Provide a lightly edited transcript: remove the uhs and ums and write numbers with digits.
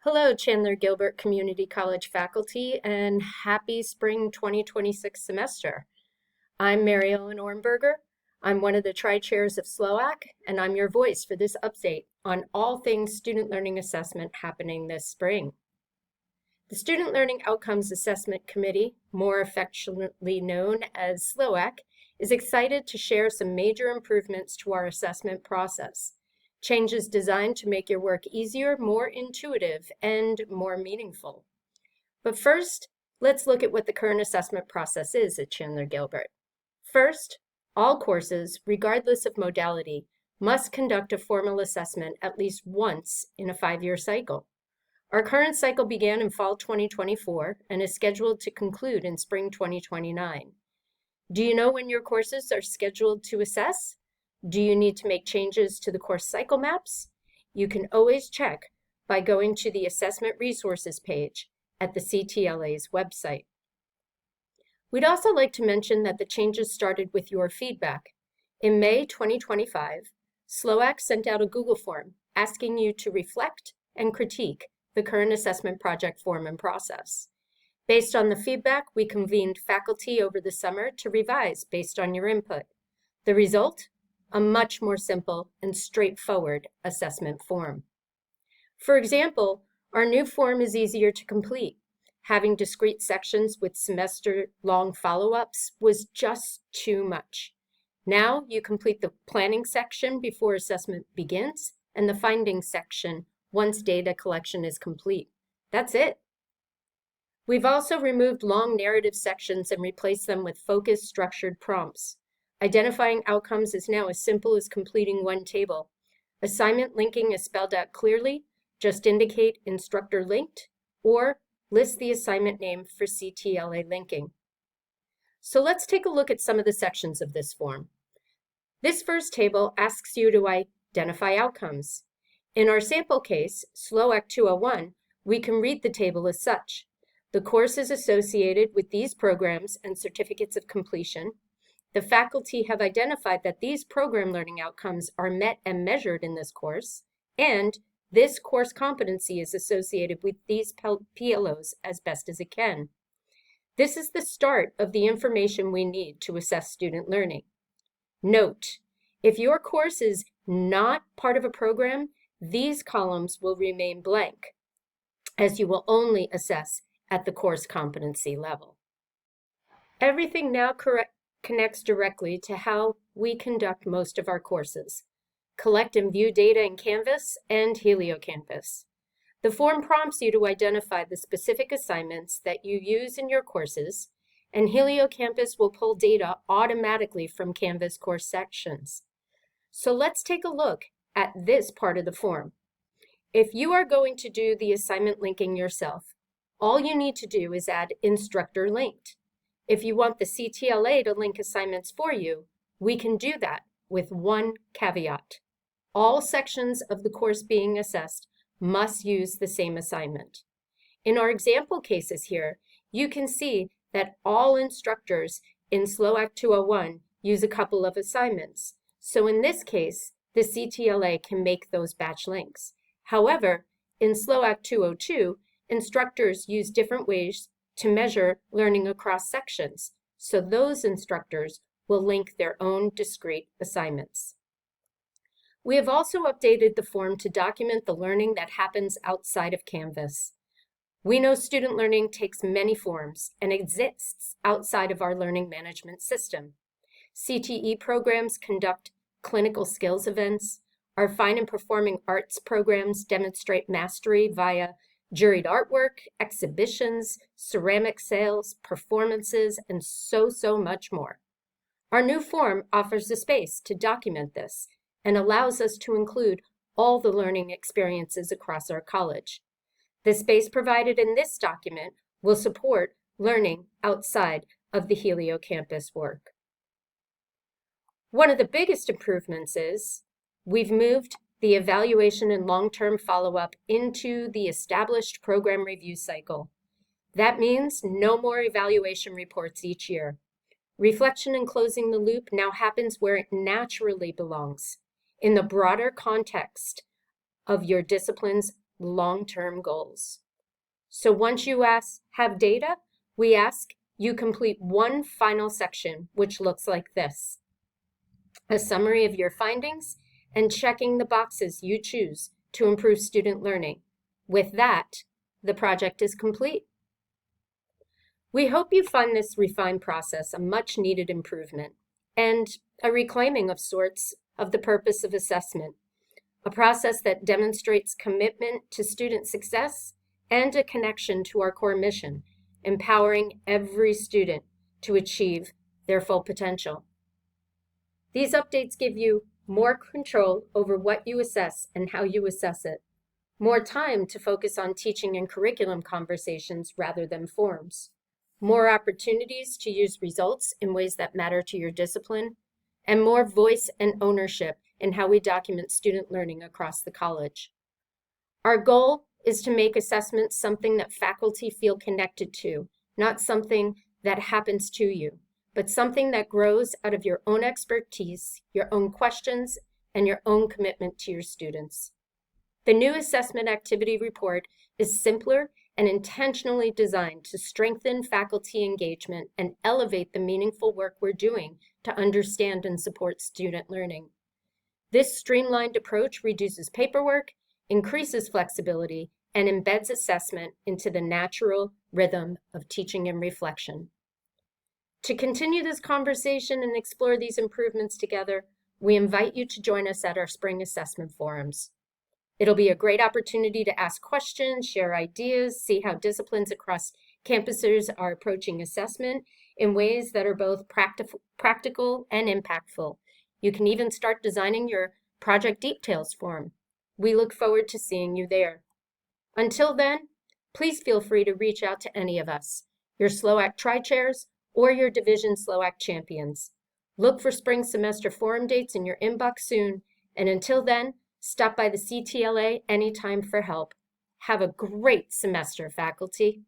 Hello, Chandler Gilbert Community College faculty, and happy spring 2026 semester. I'm Mary Ellen Ornberger. I'm one of the tri-chairs of SLOAC, and I'm your voice for this update on all things student learning assessment happening this spring. The Student Learning Outcomes Assessment Committee, more affectionately known as SLOAC, is excited to share some major improvements to our assessment process. Changes designed to make your work easier, more intuitive, and more meaningful. But first, let's look at what the current assessment process is at Chandler Gilbert. First, all courses, regardless of modality, must conduct a formal assessment at least once in a 5-year cycle. Our current cycle began in fall 2024 and is scheduled to conclude in spring 2029. Do you know when your courses are scheduled to assess? Do you need to make changes to the course cycle maps? You can always check by going to the Assessment Resources page at the CTLA's website. We'd also like to mention that the changes started with your feedback. In May 2025, SLOAC sent out a Google form asking you to reflect and critique the current assessment project form and process. Based on the feedback, we convened faculty over the summer to revise based on your input. The result? A much more simple and straightforward assessment form. For example, our new form is easier to complete. Having discrete sections with semester-long follow-ups was just too much. Now you complete the planning section before assessment begins and the findings section once data collection is complete. That's it. We've also removed long narrative sections and replaced them with focused, structured prompts. Identifying outcomes is now as simple as completing one table. Assignment linking is spelled out clearly. Just indicate instructor linked or list the assignment name for CTLA linking. So let's take a look at some of the sections of this form. This first table asks you to identify outcomes. In our sample case, SLOAC 201, we can read the table as such. The courses associated with these programs and certificates of completion. The faculty have identified that these program learning outcomes are met and measured in this course, and this course competency is associated with these PLOs as best as it can. This is the start of the information we need to assess student learning. Note, if your course is not part of a program, these columns will remain blank, as you will only assess at the course competency level. Everything now connects directly to how we conduct most of our courses. Collect and view data in Canvas and HelioCampus. The form prompts you to identify the specific assignments that you use in your courses, and HelioCampus will pull data automatically from Canvas course sections. So let's take a look at this part of the form. If you are going to do the assignment linking yourself, all you need to do is add instructor linked. If you want the CTLA to link assignments for you, we can do that with one caveat. All sections of the course being assessed must use the same assignment. In our example cases here, you can see that all instructors in SLOAC 201 use a couple of assignments. So in this case, the CTLA can make those batch links. However, in SLOAC 202, instructors use different ways to measure learning across sections, so those instructors will link their own discrete assignments. We have also updated the form to document the learning that happens outside of Canvas. We know student learning takes many forms and exists outside of our learning management system. CTE programs conduct clinical skills events. Our fine and performing arts programs demonstrate mastery via juried artwork, exhibitions, ceramic sales, performances, and so much more. Our new form offers a space to document this and allows us to include all the learning experiences across our college. The space provided in this document will support learning outside of the HelioCampus work. One of the biggest improvements is we've moved the evaluation and long-term follow-up into the established program review cycle. That means no more evaluation reports each year. Reflection and closing the loop now happens where it naturally belongs, in the broader context of your discipline's long-term goals. So once you have data, we ask you complete one final section, which looks like this: a summary of your findings and checking the boxes you choose to improve student learning. With that, the project is complete. We hope you find this refined process a much needed improvement and a reclaiming of sorts of the purpose of assessment, a process that demonstrates commitment to student success and a connection to our core mission, empowering every student to achieve their full potential. These updates give you more control over what you assess and how you assess it, more time to focus on teaching and curriculum conversations rather than forms, more opportunities to use results in ways that matter to your discipline, and more voice and ownership in how we document student learning across the college. Our goal is to make assessment something that faculty feel connected to, not something that happens to you, but something that grows out of your own expertise, your own questions, and your own commitment to your students. The new assessment activity report is simpler and intentionally designed to strengthen faculty engagement and elevate the meaningful work we're doing to understand and support student learning. This streamlined approach reduces paperwork, increases flexibility, and embeds assessment into the natural rhythm of teaching and reflection. To continue this conversation and explore these improvements together, we invite you to join us at our spring assessment forums. It'll be a great opportunity to ask questions, share ideas, see how disciplines across campuses are approaching assessment in ways that are both practical and impactful. You can even start designing your project details form. We look forward to seeing you there. Until then, please feel free to reach out to any of us, your SLOAC Tri-Chairs or your Division SLOAC champions. Look for spring semester forum dates in your inbox soon, and until then, stop by the CTLA anytime for help. Have a great semester, faculty.